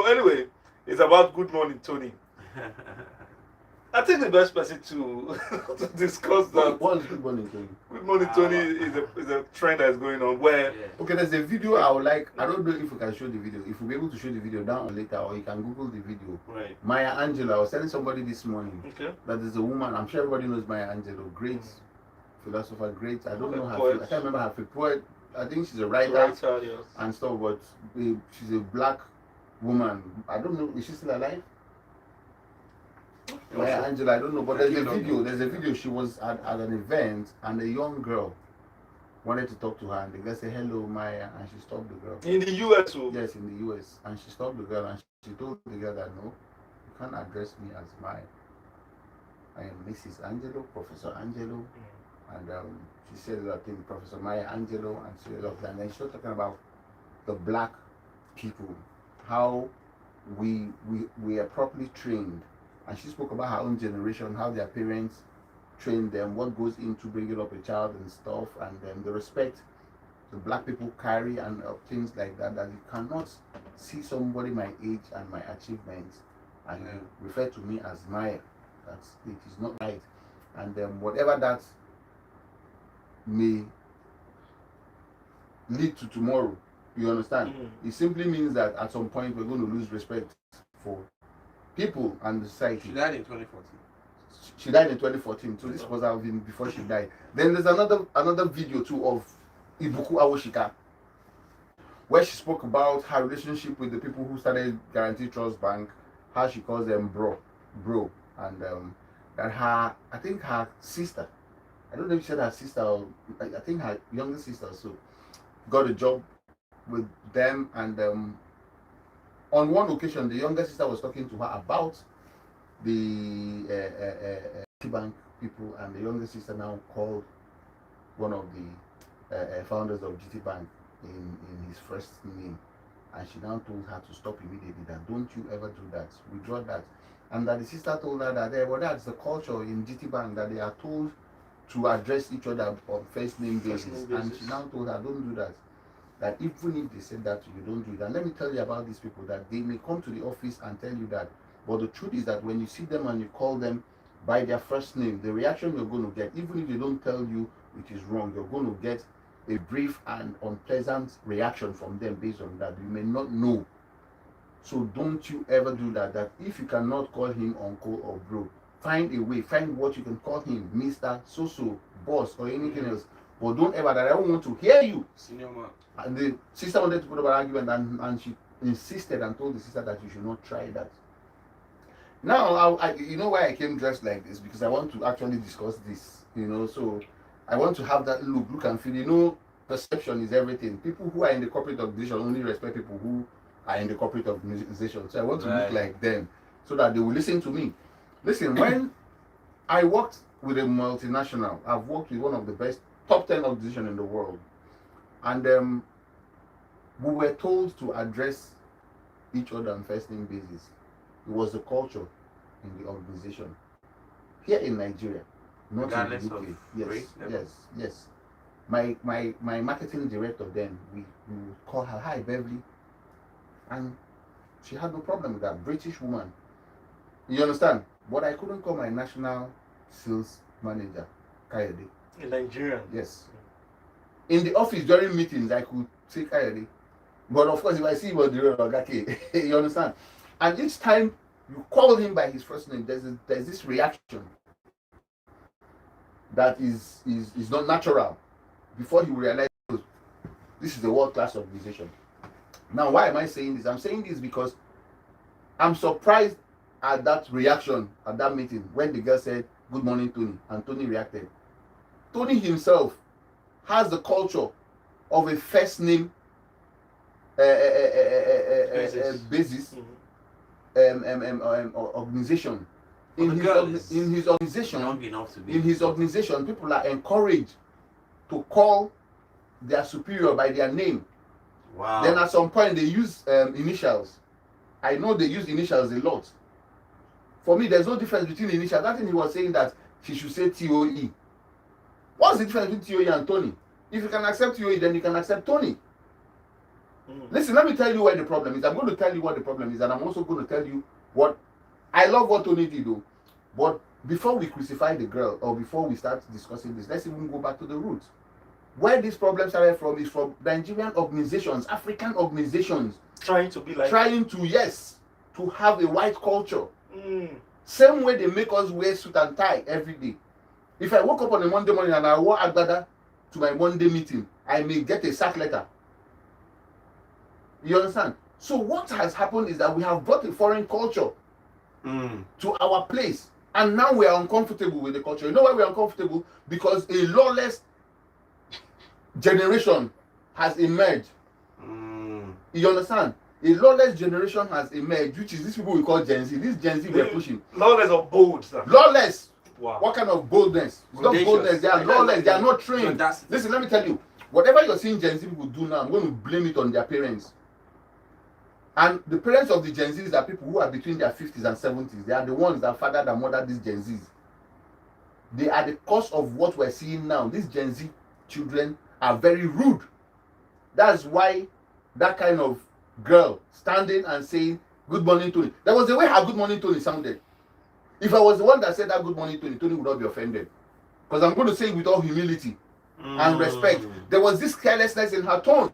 anyway, it's about Good Morning Tony. I think the best person to to discuss that. What is Good Morning Tony? Good Morning Tony is a trend that is going on where. Okay, there's a video I would like. I don't know if we can show the video. If we'll be able to show the video down later, or you can Google the video. Right. Maya Angelou. I was telling somebody this morning. Okay. That is a woman. I'm sure everybody knows Maya Angelou. Great philosopher. Great. I don't know her. I can't remember her poet. I think she's a writer Yes. and stuff. But she's a black woman. I don't know. Is she still alive? Maya Angelou, I don't know, but there's a video. There's a video. She was at an event, and a young girl wanted to talk to her, and the girl said, "Hello, Maya," and she stopped the girl. In the US, yes, in the US, and she stopped the girl, and she told the girl that no, you can't address me as Maya. I am Mrs. Angelou, Professor Angelou, and she said that thing, Professor Maya Angelou, and she loved that. And then she was talking about the black people, how we are properly trained. And she spoke about her own generation, how their parents trained them, what goes into bringing up a child and stuff, and then the respect the black people carry and things like that, that you cannot see somebody my age and my achievements and you refer to me as Maya. That's, it is not right. And whatever that may lead to tomorrow, you understand? It simply means that at some point we're going to lose respect for people and the society. She died in 2014. She died in 2014, so this was even before she died. Then there's another video too of Ibuku Awoshika, where she spoke about her relationship with the people who started Guarantee Trust Bank, how she calls them bro, and that her, I think her sister, I don't know if she said her sister or I think her younger sister also, got a job with them, and on one occasion the younger sister was talking to her about the bank people, and the younger sister now called one of the founders of GT Bank in his first name, and she now told her to stop immediately, that don't you ever do that, withdraw that. And that the sister told her that well, that's the culture in GT Bank, that they are told to address each other on first name basis. And she now told her, don't do that, that even if they said that to you, don't do it. And let me tell you about these people, that they may come to the office and tell you that, but the truth is that when you see them and you call them by their first name, the reaction you're going to get, even if they don't tell you it is wrong, you're going to get a brief and unpleasant reaction from them based on that. You may not know. So don't you ever do that. That if you cannot call him uncle or bro, find a way, find what you can call him, Mr. So-so, boss, or anything else. But don't ever, that I don't want to hear you. Senior man. And the sister wanted to put up an argument, and she insisted and told the sister that you should not try that. Now, I you know why I came dressed like this? Because I want to actually discuss this, so I want to have that look and feel, perception is everything. People who are in the corporate organization only respect people who are in the corporate organization. So I want to look like them so that they will listen to me. Listen, when I worked with a multinational, I've worked with one of the best top 10 organizations in the world. And we were told to address each other on first name basis. It was the culture in the organization. Here in Nigeria, not in the UK. Yes. My marketing director then, we would call her, hi Beverly, and she had no problem with that. British woman. You understand? But I couldn't call my national sales manager, Kayode. In Nigeria? Yes. In the office during meetings, I could say Kayode. But of course, if I see him on the road, okay, you understand? And each time you call him by his first name, there's this reaction that is not natural. Before he will realize this is a world-class organization. Now, why am I saying this? I'm saying this because I'm surprised at that reaction at that meeting when the girl said, "Good morning, Tony," and Tony reacted. Tony himself has the culture of a first name basis organization. In his organization, people are encouraged to call their superior by their name. Wow. Then at some point they use initials. I know they use initials a lot. For me, there's no difference between initials. That thing he was saying that she should say TOE. What's the difference between TOE and Tony? If you can accept TOE, then you can accept Tony. Listen, let me tell you where the problem is. I'm going to tell you what the problem is, and I'm also going to tell you what I love what Tony did, though. But before we crucify the girl, or before we start discussing this, let's even go back to the roots. Where this problem started from is from Nigerian organizations, African organizations, trying to to have a white culture. Same way they make us wear suit and tie every day. If I woke up on a Monday morning and I wore agbada to my Monday meeting, I may get a sack letter. You understand? So what has happened is that we have brought a foreign culture to our place, and now we are uncomfortable with the culture. You know why we are uncomfortable? Because a lawless generation has emerged. You understand? A lawless generation has emerged, which is these people we call Gen Z. This Gen Z we are pushing. Lawless or bold, sir? Lawless. Wow. What kind of boldness? It's not boldness. They are lawless. They are not trained. Listen, let me tell you. Whatever you're seeing Gen Z people do now, I'm going to blame it on their parents. And the parents of the Gen Zs are people who are between their 50s and 70s. They are the ones that fathered and mothered these Gen Zs. They are the cause of what we're seeing now. These Gen Z children are very rude. That's why that kind of girl standing and saying, "Good morning, Tony." There was a way her "Good morning, Tony" sounded. If I was the one that said that "Good morning, Tony," Tony would not be offended. Because I'm going to say it with all humility and respect. There was this carelessness in her tone.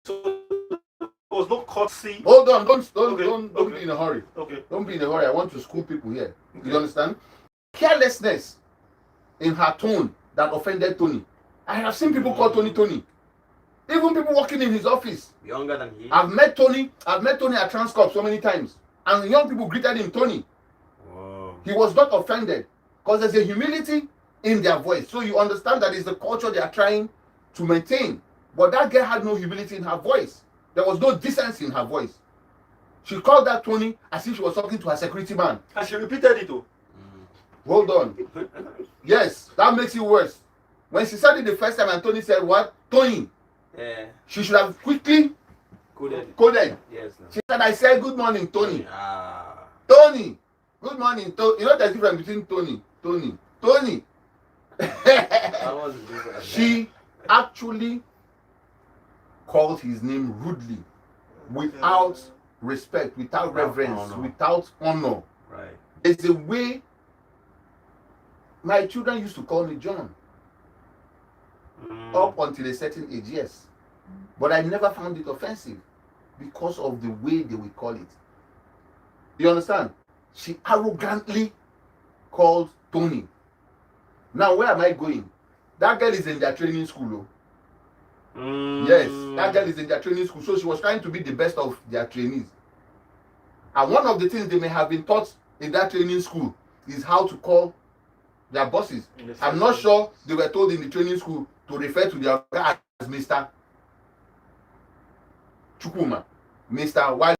So there was no courtesy. Hold on, don't be in a hurry. Okay. Don't be in a hurry. I want to school people here. Okay. You understand? Carelessness in her tone that offended Tony. I have seen people call Tony Tony. Even people working in his office. Younger than he. I've met Tony at Transcorp so many times. And young people greeted him Tony. Whoa. He was not offended. Because there's a humility in their voice. So you understand that it's the culture they are trying to maintain. But that girl had no humility in her voice. There was no decency in her voice. She called that Tony as if she was talking to her security man. And she repeated it too. Hold on. Yes, that makes it worse. When she said it the first time and Tony said what? Tony. Yeah. She should have quickly coded. Yes. No. She said, "I said good morning, Tony." Ah. Tony. Good morning, Tony. You know the difference between Tony. That was different. She actually called his name rudely, without respect, without reverence, without honor. Right. It's a way my children used to call me John. Up until a certain age, yes. But I never found it offensive because of the way they would call it. You understand? She arrogantly called Tony. Now, where am I going? That girl is in their training school. Yes, that girl is in their training school. So she was trying to be the best of their trainees. And one of the things they may have been taught in that training school is how to call their bosses. I'm not sure they were told in the training school to refer to their guy as Mr. Chukuma, Mr. Wale.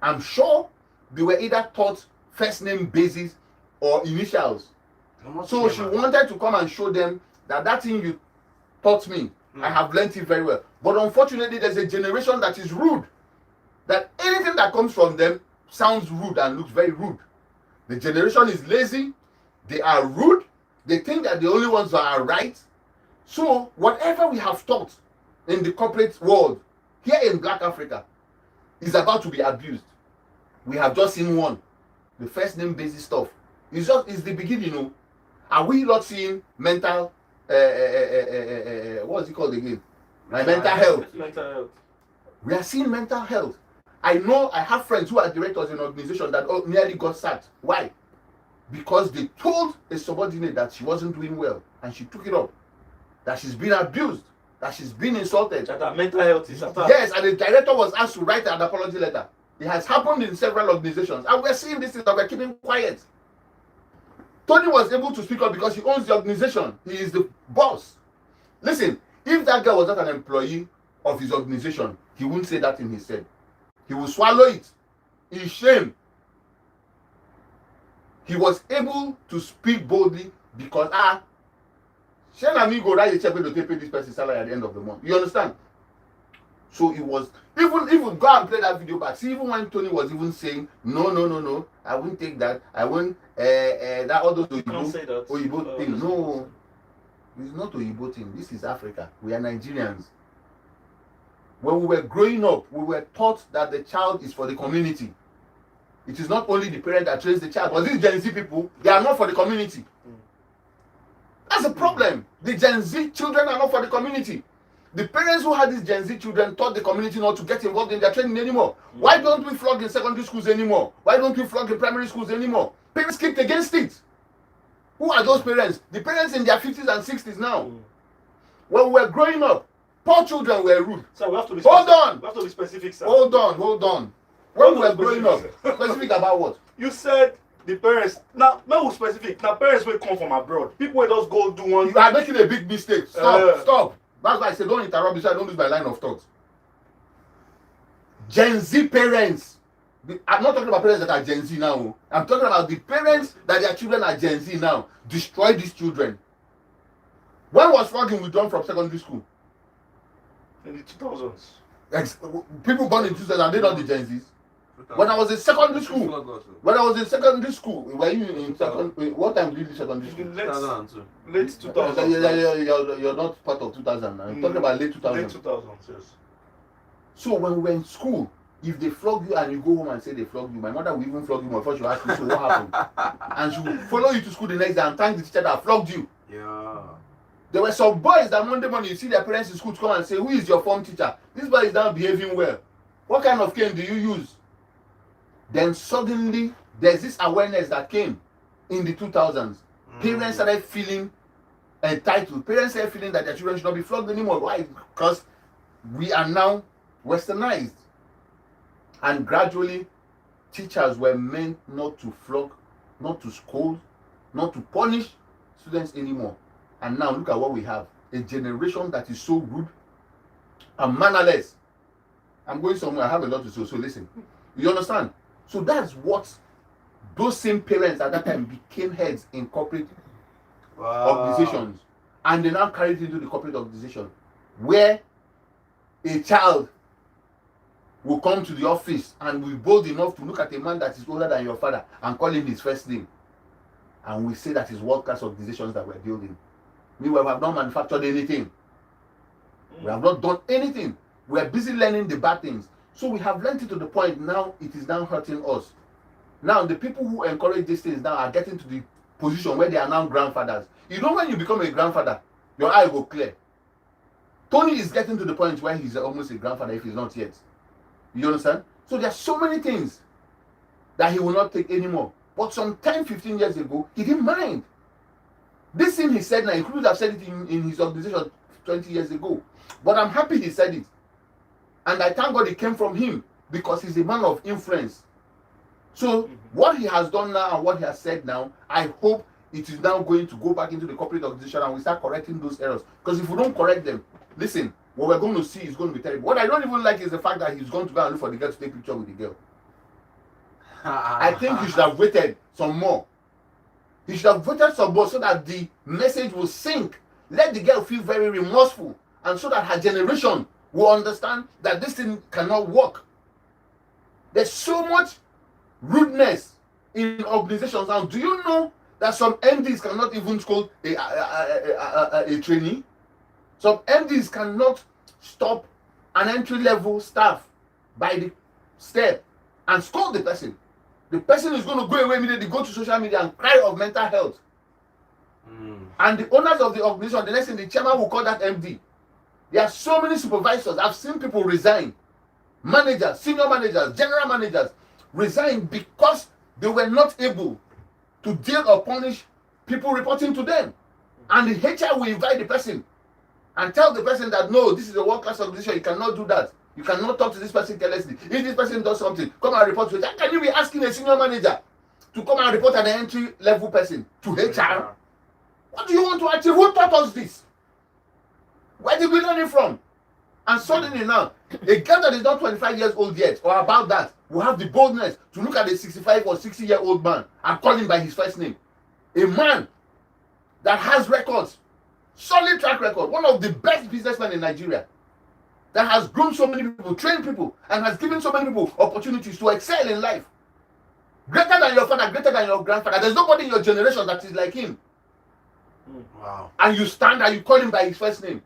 I'm sure they were either taught first name basis or initials. So she wanted to come and show them that thing you taught me, I have learned it very well. But unfortunately, there's a generation that is rude. That anything that comes from them sounds rude and looks very rude. The generation is lazy. They are rude. They think that the only ones that are right. So whatever we have taught in the corporate world here in Black Africa is about to be abused. We have just seen one. The first name basis stuff. It's the beginning, you know. Are we not seeing mental what is it called again? Mental health. Mental health. We are seeing mental health. I know I have friends who are directors in an organization that nearly got sacked. Why? Because they told a subordinate that she wasn't doing well and she took it up. That she's been abused, that she's been insulted. That her mental health is attacked. Yes, and the director was asked to write an apology letter. It has happened in several organizations, and we're seeing this thing that we're keeping quiet. Tony was able to speak up because he owns the organization. He is the boss. Listen, if that guy was not an employee of his organization, he wouldn't say that in his head. He will swallow it in shame. He was able to speak boldly because shall I go write a check to pay this person's salary at the end of the month? You understand? So it was even go and play that video back. See, even when Tony was even saying no, I won't take that. I won't that all those Oyibo thing. No, it's not Oyibo thing. This is Africa. We are Nigerians. When we were growing up, we were taught that the child is for the community. It is not only the parent that trains the child, but these Gen Z people, they are not for the community. That's the problem. The Gen Z children are not for the community. The parents who had these Gen Z children taught the community not to get involved in their training anymore. Why don't we flog in secondary schools anymore? Why don't we flog in primary schools anymore? Parents kicked against it. Who are those parents? The parents in their 50s and 60s now. When we were growing up, poor children were rude. So we have to be Hold on. We have to be specific, sir. Hold on. When we were growing up, specific about what? You said the parents. Now, no specific. Now, parents will come from abroad. People will just go do one. You are making a big mistake. Stop. That's why I said don't interrupt me so I don't lose my line of thought. Gen Z parents. I'm not talking about parents that are Gen Z now. I'm talking about the parents that their children are Gen Z now. Destroy these children. When was flogging withdrawn from secondary school? In the 2000s. People born in 2000, are they not the Gen Zs? When I was in secondary school, were you in what time did you leave secondary school? Late 2000s. You're not part of 2000. I'm talking about late 2000. Late 2000s, yes. So when we were in school, if they flog you and you go home and say they flogged you, my mother will even flog you before she will ask you, so what happened? And she will follow you to school the next day and thank the teacher that flogged you. Yeah. There were some boys that Monday morning you see their parents in school to come and say, who is your form teacher? This boy is now behaving well. What kind of cane do you use? Then suddenly there's this awareness that came in the 2000s. Parents started feeling entitled. Parents started feeling that their children should not be flogged anymore. Why? Because we are now westernized. And gradually, teachers were meant not to flog, not to scold, not to punish students anymore. And now look at what we have. A generation that is so rude and mannerless. I'm going somewhere, I have a lot to say, so listen. You understand? So that's what those same parents at that time became heads in corporate organizations. And they now carried it into the corporate organization. Where a child will come to the office and will be bold enough to look at a man that is older than your father and call him his first name. And we say that is world-class organizations that we're building. Meanwhile, we have not manufactured anything. We have not done anything. We are busy learning the bad things. So we have learned it to the point now it is now hurting us. Now the people who encourage these things now are getting to the position where they are now grandfathers. You know when you become a grandfather, your eye will clear. Tony is getting to the point where he's almost a grandfather if he's not yet. You understand? So there are so many things that he will not take anymore. But some 10, 15 years ago, he didn't mind. This thing he said now, he could have said it in his organization 20 years ago. But I'm happy he said it. And I thank God it came from him because he's a man of influence. So what he has done now and what he has said now, I hope it is now going to go back into the corporate organization and we start correcting those errors. Because if we don't correct them, listen, what we're going to see is going to be terrible. What I don't even like is the fact that he's going to go and look for the girl to take a picture with the girl. I think he should have waited some more. He should have waited some more so that the message will sink. Let the girl feel very remorseful and so that her generation will understand that this thing cannot work. There's so much rudeness in organizations now. Do you know that some MDs cannot even scold a trainee? Some MDs cannot stop an entry-level staff by the step and scold the person. The person is going to go away immediately, go to social media and cry of mental health. And the owners of the organization, the next thing, the chairman will call that MD. There are so many supervisors. I've seen people resign. Managers, senior managers, general managers resign because they were not able to deal or punish people reporting to them. And the HR will invite the person and tell the person that no, this is a world-class organization, you cannot do that. You cannot talk to this person carelessly. If this person does something, come and report to it. How can you be asking a senior manager to come and report an entry-level person to HR? What do you want to achieve? Who taught us this? Where did we learn it from? And suddenly now, a girl that is not 25 years old yet, or about that, will have the boldness to look at a 65 or 60-year-old man and call him by his first name. A man that has records, solid track record, one of the best businessmen in Nigeria, that has grown so many people, trained people, and has given so many people opportunities to excel in life. Greater than your father, greater than your grandfather. There's nobody in your generation that is like him. Wow. And you stand and you call him by his first name.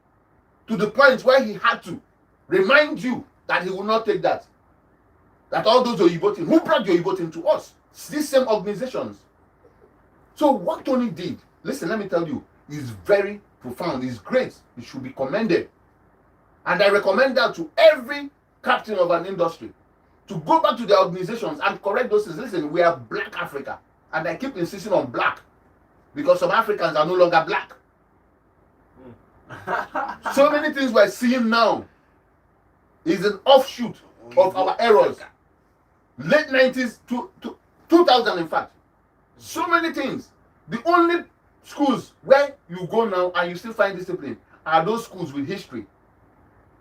To the point where he had to remind you that he will not take that. That all those Oyibo things, who brought the Oyibo thing to us? These same organizations. So what Tony did, listen, let me tell you, is very profound. It's great. It should be commended. And I recommend that to every captain of an industry to go back to their organizations and correct those things. Listen, we are Black Africa. And I keep insisting on black because some Africans are no longer black. So many things we're seeing now is an offshoot of our errors. Late 90s to 2000, in fact. So many things. The only schools where you go now and you still find discipline are those schools with history.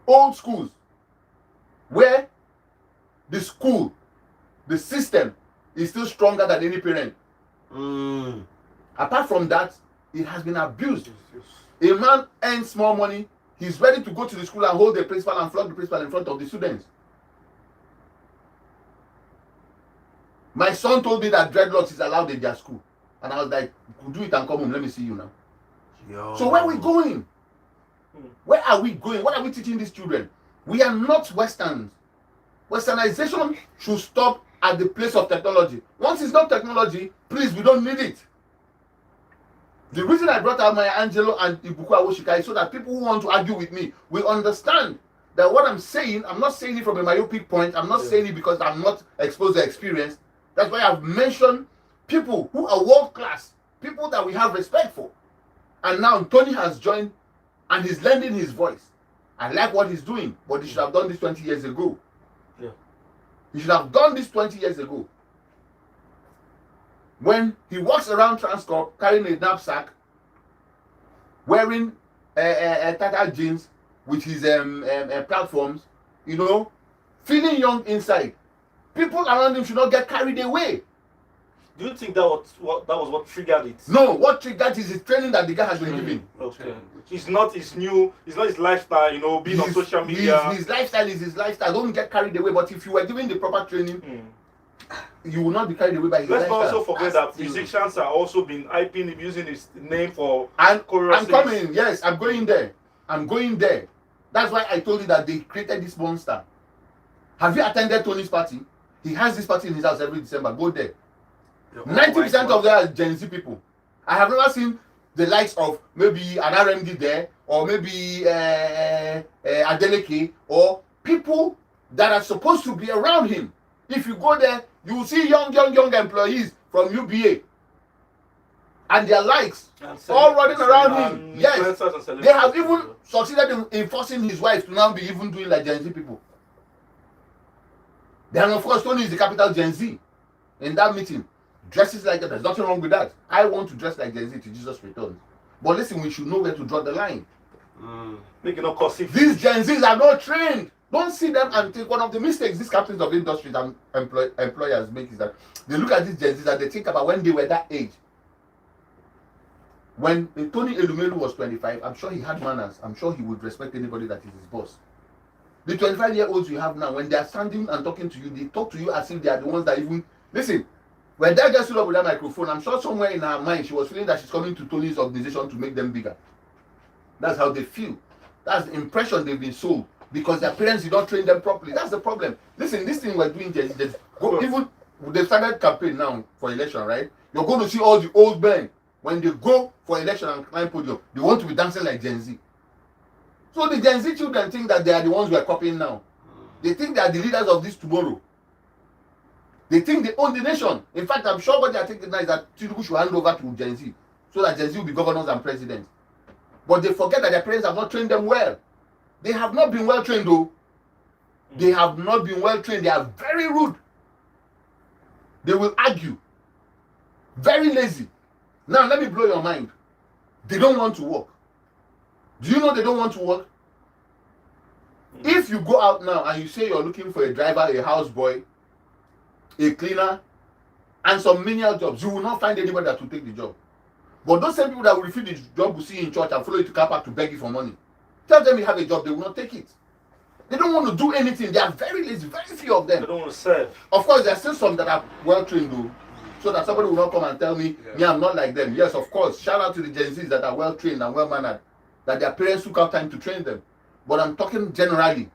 Old schools where the school, the system is still stronger than any parent. Apart from that, it has been abused. A man earns small money, he's ready to go to the school and hold the principal and flog the principal in front of the students. My son told me that dreadlocks is allowed in their school. And I was like, do it and come home, let me see you now. Yo. So where are we going? Where are we going? What are we teaching these children? We are not Westerns. Westernization should stop at the place of technology. Once it's not technology, please, we don't need it. The reason I brought out Maya Angelou and Ibuku Awoshika is so that people who want to argue with me will understand that what I'm saying, I'm not saying it from a myopic point. I'm not saying it because I'm not exposed to experience. That's why I've mentioned people who are world class, people that we have respect for. And now Tony has joined and he's lending his voice. I like what he's doing, but he should have done this 20 years ago. Yeah. He should have done this 20 years ago. When he walks around Transcorp carrying a knapsack, wearing tattered jeans with his platforms, you know, feeling young inside, people around him should not get carried away. Do you think that was what triggered it? No, what triggered is the training that the guy has been given. Okay. It's not his lifestyle, you know, being on social media. His lifestyle is his lifestyle. Don't get carried away. But if you were given the proper training, you will not be carried away by his Let's lifestyle. not also forget that musicians are also been hyping him, using his name for And choruses. I'm coming. Yes, I'm going there. I'm going there. That's why I told you that they created this monster. Have you attended Tony's party? He has this party in his house every December. Go there. 90% of them are Gen Z people. I have never seen the likes of maybe an RMD there, or maybe Adeleke, or people that are supposed to be around him. If you go there, you will see young employees from UBA and their likes all running around him. Yes, they have even succeeded in forcing his wife to now be even doing like Gen Z people. Then of course Tony is the capital Gen Z in that meeting. Dresses like that, there's nothing wrong with that. I want to dress like Gen Z to Jesus returns. But listen, we should know where to draw the line. Making up cause These Gen Zs are not trained. Don't see them and take one of the mistakes these captains of industries and employers make is that they look at these Gen Zs and they think about when they were that age. When Tony Elumelu was 25, I'm sure he had manners. I'm sure he would respect anybody that is his boss. The 25-year-olds you have now, when they are standing and talking to you, they talk to you as if they are the ones that even... Listen, when that girl stood up with that microphone, I'm sure somewhere in her mind she was feeling that she's coming to Tony's organization to make them bigger. That's how they feel. That's the impression they've been sold because their parents did not train them properly. That's the problem. Listen, this thing we're doing, even they started campaign now for election, right? You're going to see all the old men when they go for election and climb podium, they want to be dancing like Gen Z. So the Gen Z children think that they are the ones we are copying now. They think they are the leaders of this tomorrow. They think they own the nation. In fact, I'm sure what they are thinking now is that Tinubu should hand over to Gen Z so that Gen Z will be governors and presidents. But they forget that their parents have not trained them well. They have not been well trained though. They have not been well trained. They are very rude. They will argue. Very lazy. Now let me blow your mind. They don't want to work. Do you know they don't want to work? If you go out now and you say you're looking for a driver, a houseboy, a cleaner, and some menial jobs, you will not find anybody that will take the job. But those same people that will refuse the job will see you in church and follow you to car park to beg you for money. Tell them you have a job, they will not take it. They don't want to do anything. They are very lazy, very few of them. They don't want to serve. Of course, there are still some that are well trained though, so that somebody will not come and tell me, I'm not like them. Yes, of course. Shout out to the Gen Zs that are well trained and well mannered, that their parents took out time to train them. But I'm talking generally.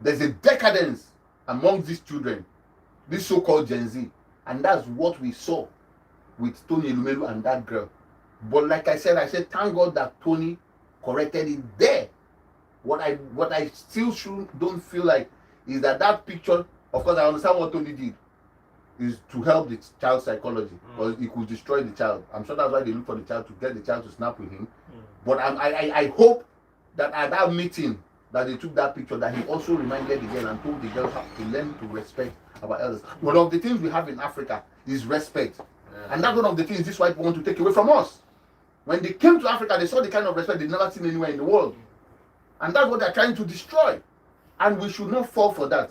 there's a decadence among these children, this so-called Gen Z, and that's what we saw with Tony Elumelu and that girl. But like I said, thank God that Tony corrected it there. What I still don't feel like is that picture. Of course, I understand what Tony did is to help the child's psychology, because he could destroy the child. I'm sure that's why they look for the child, to get the child to snap with him. But I hope that at that meeting that they took that picture, that he also reminded the girl and told the girl how to learn to respect our elders. One of the things we have in Africa is respect. And that's one of the things these white people want to take away from us. When they came to Africa, they saw the kind of respect they've never seen anywhere in the world. And that's what they're trying to destroy. And we should not fall for that.